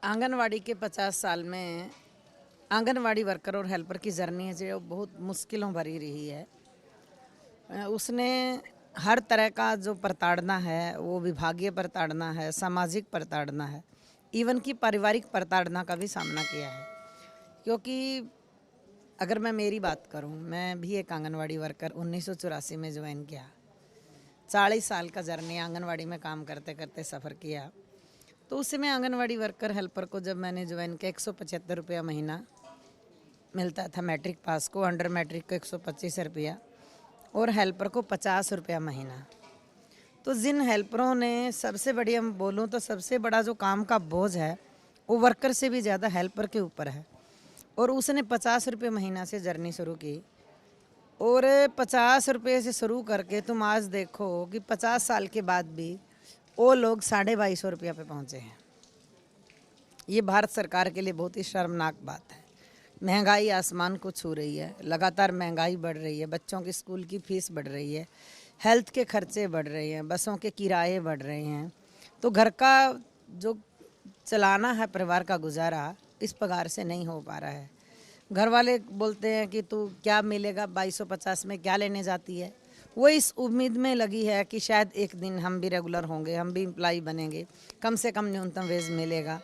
आंगनवाड़ी के 50 साल में आंगनवाड़ी वर्कर और हेल्पर की जर्नी है जो बहुत मुश्किलों भरी रही है। उसने हर तरह का जो प्रताड़ना है, वो विभागीय प्रताड़ना है, सामाजिक प्रताड़ना है, इवन की पारिवारिक प्रताड़ना का भी सामना किया है। क्योंकि अगर मैं मेरी बात करूं, मैं भी एक आंगनवाड़ी वर्कर 1984 में ज्वाइन किया। 40 साल का जर्नी आंगनवाड़ी में काम करते करते सफ़र किया। तो उस समय आंगनवाड़ी वर्कर हेल्पर को जब मैंने ज्वाइन किया 175 रुपया महीना मिलता था मैट्रिक पास को, अंडर मैट्रिक को 125 रुपया और हेल्पर को 50 रुपया महीना। तो जिन हेल्परों ने सबसे बड़ी, हम बोलूँ तो सबसे बड़ा जो काम का बोझ है वो वर्कर से भी ज़्यादा हेल्पर के ऊपर है, और उसने 50 रुपये महीना से जर्नी शुरू की। और 50 रुपये से शुरू करके तुम आज देखो कि 50 साल के बाद भी वो लोग 2250 रुपया पे पहुँचे हैं। ये भारत सरकार के लिए बहुत ही शर्मनाक बात है। महंगाई आसमान को छू रही है, लगातार महंगाई बढ़ रही है, बच्चों की स्कूल की फीस बढ़ रही है, हेल्थ के खर्चे बढ़ रहे हैं, बसों के किराए बढ़ रहे हैं। तो घर का जो चलाना है, परिवार का गुजारा, इस पगार से नहीं हो पा रहा है। घर वाले बोलते हैं कि तू क्या मिलेगा, 2250 में क्या लेने जाती है। वो इस उम्मीद में लगी है कि शायद एक दिन हम भी रेगुलर होंगे, हम भी एम्प्लॉय बनेंगे, कम से कम न्यूनतम वेज मिलेगा।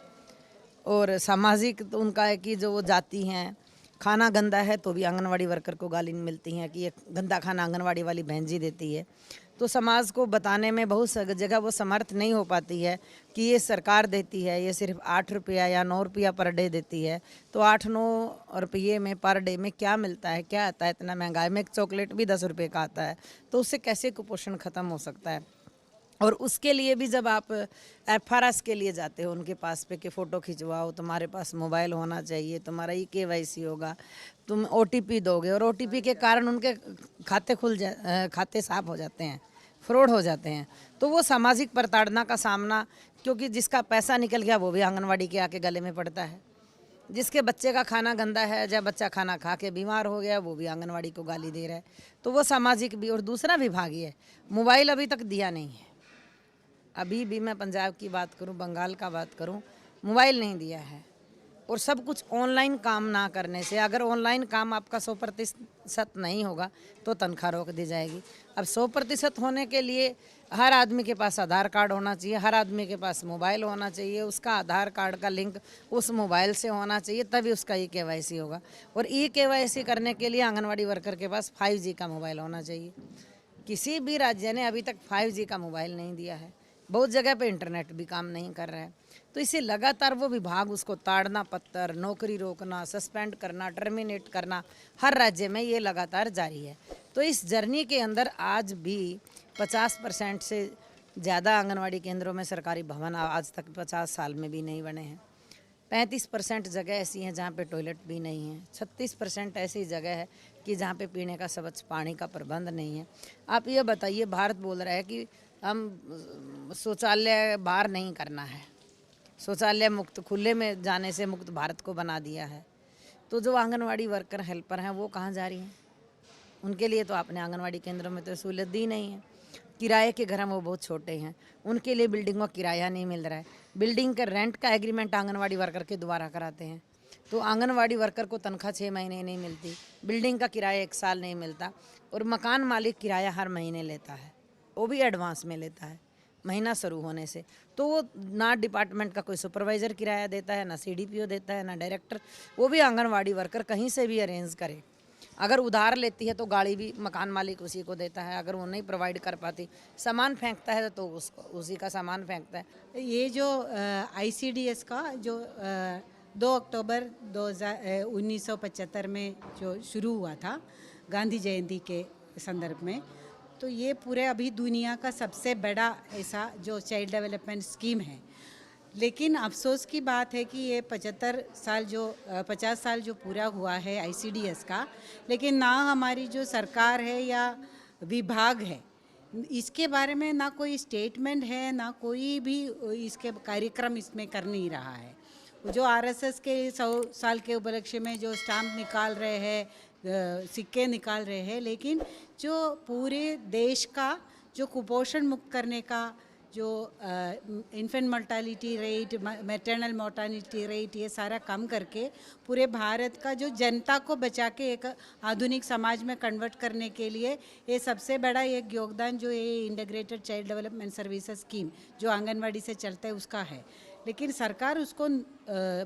और सामाजिक तो उनका है कि जो वो जाती हैं, खाना गंदा है तो भी आंगनवाड़ी वर्कर को गाली मिलती हैं कि ये गंदा खाना आंगनवाड़ी वाली बहन जी देती है। तो समाज को बताने में बहुत जगह वो समर्थ नहीं हो पाती है कि ये सरकार देती है, ये सिर्फ 8 रुपया या 9 रुपया पर डे देती है। तो 8-9 रुपये में पर डे में क्या मिलता है, क्या आता है इतना महंगाई में? एक चॉकलेट भी 10 रुपये का आता है। तो उससे कैसे कुपोषण ख़त्म हो सकता है? और उसके लिए भी जब आप एफआरएस के लिए जाते हो उनके पास पे कि फ़ोटो खिंचवाओ, तुम्हारे पास मोबाइल होना चाहिए, तुम्हारा केवाईसी होगा, तुम ओटीपी दोगे, और ओटीपी के कारण उनके खाते खाते साफ हो जाते हैं, फ्रॉड हो जाते हैं। तो वो सामाजिक प्रताड़ना का सामना, क्योंकि जिसका पैसा निकल गया वो भी आंगनवाड़ी के आके गले में पड़ता है। जिसके बच्चे का खाना गंदा है, जब बच्चा खाना खा के बीमार हो गया, वो भी आंगनवाड़ी को गाली दे रहा है। तो वो सामाजिक भी। और दूसरा विभागीय है, मोबाइल अभी तक दिया नहीं है। अभी भी मैं पंजाब की बात करूं, बंगाल का बात करूं, मोबाइल नहीं दिया है। और सब कुछ ऑनलाइन काम ना करने से, अगर ऑनलाइन काम आपका 100% नहीं होगा तो तनख्वाह रोक दी जाएगी। अब 100% होने के लिए हर आदमी के पास आधार कार्ड होना चाहिए, हर आदमी के पास मोबाइल होना चाहिए, उसका आधार कार्ड का लिंक उस मोबाइल से होना चाहिए, तभी उसका केवाईसी होगा। और केवाईसी करने के लिए आंगनवाड़ी वर्कर के पास 5G का मोबाइल होना चाहिए। किसी भी राज्य ने अभी तक 5G का मोबाइल नहीं दिया है। बहुत जगह पे इंटरनेट भी काम नहीं कर रहा है। तो इसे लगातार वो विभाग उसको ताड़ना पत्र, नौकरी रोकना, सस्पेंड करना, टर्मिनेट करना, हर राज्य में ये लगातार जारी है। तो इस जर्नी के अंदर आज भी 50% से ज़्यादा आंगनवाड़ी केंद्रों में सरकारी भवन आज तक 50 साल में भी नहीं बने हैं। 35% जगह ऐसी हैं जहाँ पे टॉयलेट भी नहीं है। 36% ऐसी जगह है कि जहाँ पे पीने का स्वच्छ पानी का प्रबंध नहीं है। आप ये बताइए, भारत बोल रहा है कि हम शौचालय बाहर नहीं करना है, शौचालय मुक्त, खुले में जाने से मुक्त भारत को बना दिया है। तो जो आंगनवाड़ी वर्कर हेल्पर हैं वो कहाँ जा रही हैं? उनके लिए तो आपने आंगनवाड़ी केंद्रों में तो सहूलियत दी नहीं है। किराए के घर हैं वो बहुत छोटे हैं, उनके लिए बिल्डिंग का किराया नहीं मिल रहा है। बिल्डिंग का रेंट का एग्रीमेंट आंगनवाड़ी वर्कर के द्वारा कराते हैं। तो आंगनवाड़ी वर्कर को तनख्वाह 6 महीने नहीं मिलती, बिल्डिंग का किराया 1 साल नहीं मिलता, और मकान मालिक किराया हर महीने लेता है, वो भी एडवांस में लेता है महीना शुरू होने से। तो वो ना डिपार्टमेंट का कोई सुपरवाइज़र किराया देता है, ना सीडीपीओ देता है, ना डायरेक्टर। वो भी आंगनवाड़ी वर्कर कहीं से भी अरेंज करे। अगर उधार लेती है तो गाड़ी भी मकान मालिक उसी को देता है। अगर वो नहीं प्रोवाइड कर पाती, सामान फेंकता है तो उसको उसी का सामान फेंकता है। ये जो आईसीडीएस का जो 2 अक्टूबर 1975 में जो शुरू हुआ था गांधी जयंती के संदर्भ में, तो ये पूरे अभी दुनिया का सबसे बड़ा ऐसा जो चाइल्ड डेवलपमेंट स्कीम है। लेकिन अफसोस की बात है कि ये 50 साल जो पूरा हुआ है आईसीडीएस का, लेकिन ना हमारी जो सरकार है या विभाग है, इसके बारे में ना कोई स्टेटमेंट है, ना कोई भी इसके कार्यक्रम इसमें कर नहीं रहा है। जो आरएसएस के 100 साल के उपलक्ष्य में जो स्टाम्प निकाल रहे हैं, सिक्के निकाल रहे हैं, लेकिन जो पूरे देश का जो कुपोषण मुक्त करने का जो infant mortality rate, maternal mortality rate, ये सारा कम करके पूरे भारत का जो जनता को बचा के एक आधुनिक समाज में कन्वर्ट करने के लिए ये सबसे बड़ा एक योगदान जो ये integrated child development services scheme जो आंगनवाड़ी से चलता है उसका है। लेकिन सरकार उसको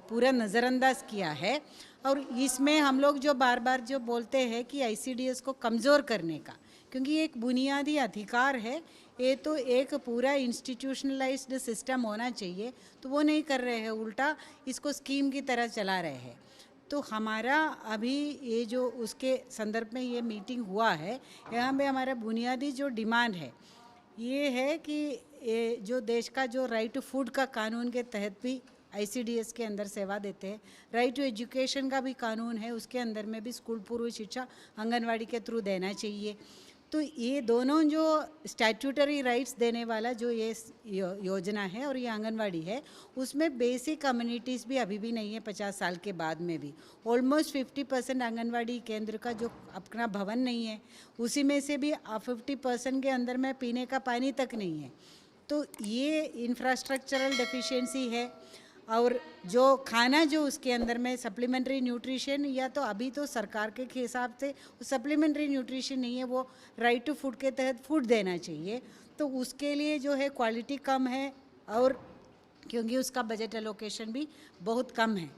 पूरा नज़रअंदाज किया है और इसमें हम लोग जो बार बार जो बोलते हैं कि आईसीडीएस को कमज़ोर करने का, क्योंकि ये एक बुनियादी अधिकार है, ये तो एक पूरा इंस्टीट्यूशनलाइज्ड सिस्टम होना चाहिए, तो वो नहीं कर रहे हैं, उल्टा इसको स्कीम की तरह चला रहे हैं। तो हमारा अभी ये जो उसके संदर्भ में ये मीटिंग हुआ है, यहाँ पे हमारा बुनियादी जो डिमांड है ये है कि ये जो देश का जो राइट टू फूड का कानून के तहत भी आईसीडीएस के अंदर सेवा देते हैं, राइट टू एजुकेशन का भी कानून है, उसके अंदर में भी स्कूल पूर्व शिक्षा आंगनवाड़ी के थ्रू देना चाहिए। तो ये दोनों जो स्टैट्यूटरी राइट्स देने वाला जो ये योजना है और ये आंगनवाड़ी है, उसमें बेसिक कम्युनिटीज़ भी अभी भी नहीं है 50 साल के बाद में भी। ऑलमोस्ट 50% आंगनवाड़ी केंद्र का जो अपना भवन नहीं है, उसी में से भी 50% के अंदर में पीने का पानी तक नहीं है। तो ये इंफ्रास्ट्रक्चरल डेफिशिएंसी है। और जो खाना जो उसके अंदर में सप्लीमेंट्री न्यूट्रिशन, या तो अभी तो सरकार के हिसाब से सप्लीमेंट्री न्यूट्रिशन नहीं है, वो राइट टू फूड के तहत फूड देना चाहिए, तो उसके लिए जो है क्वालिटी कम है और क्योंकि उसका बजट एलोकेशन भी बहुत कम है।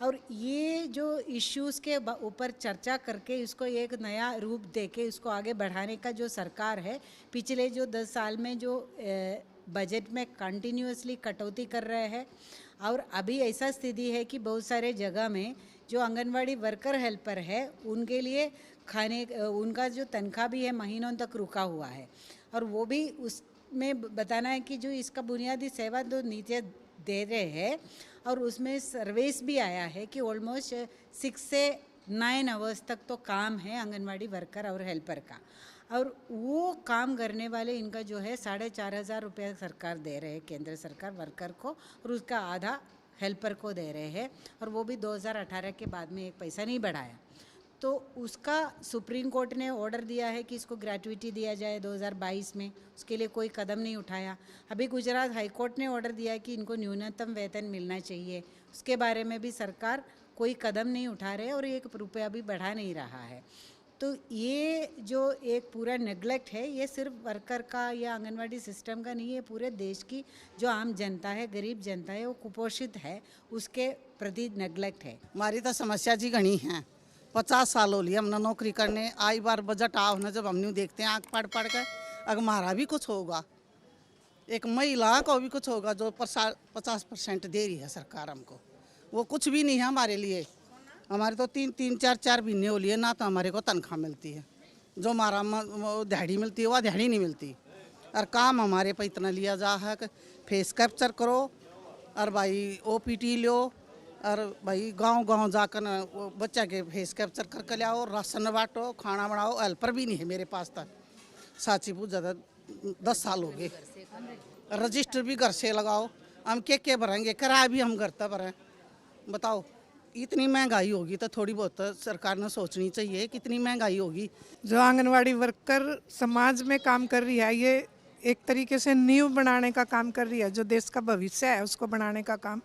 और ये जो इश्यूज़ के ऊपर चर्चा करके इसको एक नया रूप देके इसको आगे बढ़ाने का जो सरकार है, पिछले जो 10 साल में जो बजट में कंटिन्यूअसली कटौती कर रहे हैं, और अभी ऐसा स्थिति है कि बहुत सारे जगह में जो आंगनवाड़ी वर्कर हेल्पर है उनके लिए खाने उनका जो तनख्वाह भी है महीनों तक रुका हुआ है। और वो भी उसमें बताना है कि जो इसका बुनियादी सेवा जो नीचे दे रहे हैं, और उसमें सर्विस भी आया है कि ऑलमोस्ट 6 से 9 आवर्स तक तो काम है आंगनवाड़ी वर्कर और हेल्पर का, और वो काम करने वाले इनका जो है 4,500 रुपये सरकार दे रहे हैं, केंद्र सरकार वर्कर को, और उसका आधा हेल्पर को दे रहे हैं, और वो भी 2018 के बाद में एक पैसा नहीं बढ़ाया। तो उसका सुप्रीम कोर्ट ने ऑर्डर दिया है कि इसको ग्रेच्युइटी दिया जाए 2022 में, उसके लिए कोई कदम नहीं उठाया। अभी गुजरात हाई कोर्ट ने ऑर्डर दिया है कि इनको न्यूनतम वेतन मिलना चाहिए, उसके बारे में भी सरकार कोई कदम नहीं उठा रहे और 1 रुपया भी बढ़ा नहीं रहा है। तो ये जो एक पूरा नेग्लेक्ट है, ये सिर्फ वर्कर का या आंगनवाड़ी सिस्टम का नहीं है, पूरे देश की जो आम जनता है, गरीब जनता है, वो कुपोषित है, उसके प्रति नेग्लेक्ट है। हमारी तो समस्या जी घनी है। 50 साल हो लिए हमने नौकरी करने, आई बार बजट आओ ना, जब हम नहीं देखते हैं आँख पढ़ पढ़ के, अगर हमारा भी कुछ होगा, एक महिला को भी कुछ होगा जो 50% दे रही है सरकार हमको, वो कुछ भी नहीं है हमारे लिए। हमारे तो 3-3, 4-4 महीने हो लिए ना, तो हमारे को तनख्वाह मिलती है, जो हमारा दिहाड़ी मिलती है वो दिहाड़ी नहीं मिलती। और काम हमारे पे इतना लिया जा है कि फेस कैप्चर करो और भाई OPT लो, और भाई गांव जाकर ना वो बच्चा के फेस कैप्चर करके ले आओ, राशन बांटो, खाना बनाओ। हेल्पर भी नहीं है मेरे पास तक, साची पूछ ज़्यादा 10 साल हो गए। रजिस्टर भी घर से लगाओ, हम के भरेंगे, किराया भी हम घर तक भरें। बताओ, इतनी महंगाई होगी तो थोड़ी बहुत सरकार ने सोचनी चाहिए, कितनी महंगाई होगी। जो आंगनवाड़ी वर्कर समाज में काम कर रही है, ये एक तरीके से नींव बनाने का काम कर रही है, जो देश का भविष्य है उसको बनाने का काम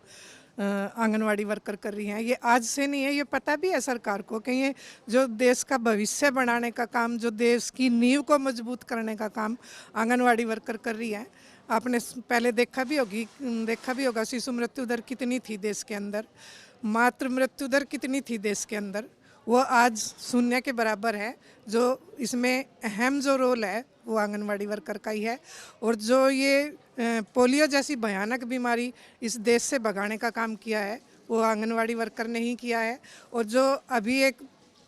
आंगनवाड़ी वर्कर कर रही हैं। ये आज से नहीं है, ये पता भी है सरकार को कि ये जो देश का भविष्य बनाने का काम, जो देश की नींव को मजबूत करने का काम आंगनवाड़ी वर्कर कर रही है। आपने पहले देखा भी होगा शिशु मृत्यु दर कितनी थी देश के अंदर, मातृ मृत्यु दर कितनी थी देश के अंदर, वो आज 0 के बराबर है। जो इसमें अहम जो रोल है वो आंगनवाड़ी वर्कर का ही है। और जो ये पोलियो जैसी भयानक बीमारी इस देश से भगाने का काम किया है वो आंगनवाड़ी वर्कर ने ही किया है। और जो अभी एक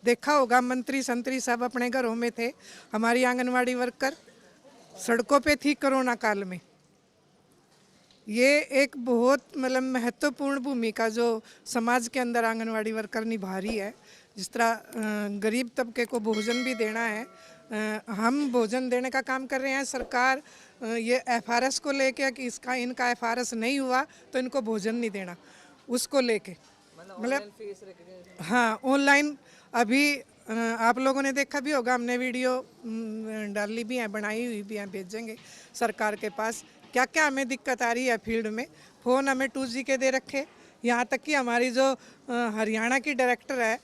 देखा होगा, मंत्री संतरी सब अपने घरों में थे, हमारी आंगनवाड़ी वर्कर सड़कों पे थी कोरोना काल में। ये एक बहुत मतलब महत्वपूर्ण भूमिका जो समाज के अंदर आंगनवाड़ी वर्कर निभा रही है। जिस तरह गरीब तबके को भोजन भी देना है, हम भोजन देने का काम कर रहे हैं। सरकार ये FRS को लेके कि इनका FRS नहीं हुआ तो इनको भोजन नहीं देना, उसको लेके मतलब हाँ ऑनलाइन। अभी आप लोगों ने देखा भी होगा, हमने वीडियो डाली भी है, बनाई हुई भी है, भेजेंगे सरकार के पास क्या क्या हमें दिक्कत आ रही है फील्ड में। फ़ोन हमें 2G के दे रखे, यहाँ तक कि हमारी जो हरियाणा की डायरेक्टर है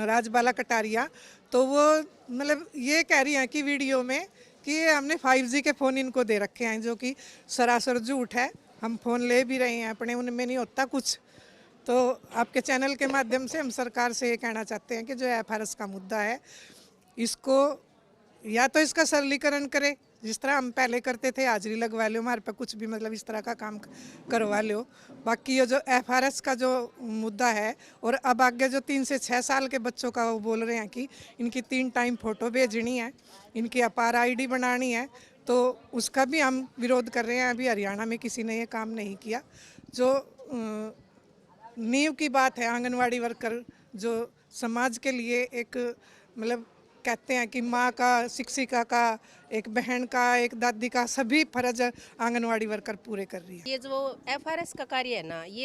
राजबाला कटारिया, तो वो मतलब ये कह रही हैं कि वीडियो में कि ये हमने 5G के फ़ोन इनको दे रखे हैं, जो कि सरासर झूठ है। हम फ़ोन ले भी रहे हैं अपने, उनमें नहीं होता कुछ। तो आपके चैनल के माध्यम से हम सरकार से ये कहना चाहते हैं कि जो FRS का मुद्दा है, इसको या तो इसका सरलीकरण करे, जिस तरह हम पहले करते थे, हाजिरी लगवा लो, हमारे पे कुछ भी मतलब इस तरह का काम करवा लो। बाकी ये जो FRS का जो मुद्दा है, और अब आगे जो 3 से 6 साल के बच्चों का वो बोल रहे हैं कि इनकी 3 टाइम फ़ोटो भेजनी है, इनकी अपार ID बनानी है, तो उसका भी हम विरोध कर रहे हैं। अभी हरियाणा में किसी ने ये काम नहीं किया। जो नींव की बात है, आंगनवाड़ी वर्कर जो समाज के लिए एक मतलब कहते हैं कि माँ का, शिक्षिका का, एक बहन का, एक दादी का, सभी फर्ज आंगनवाड़ी वर्कर पूरे कर रही है। ये जो FRS का कार्य है ना, ये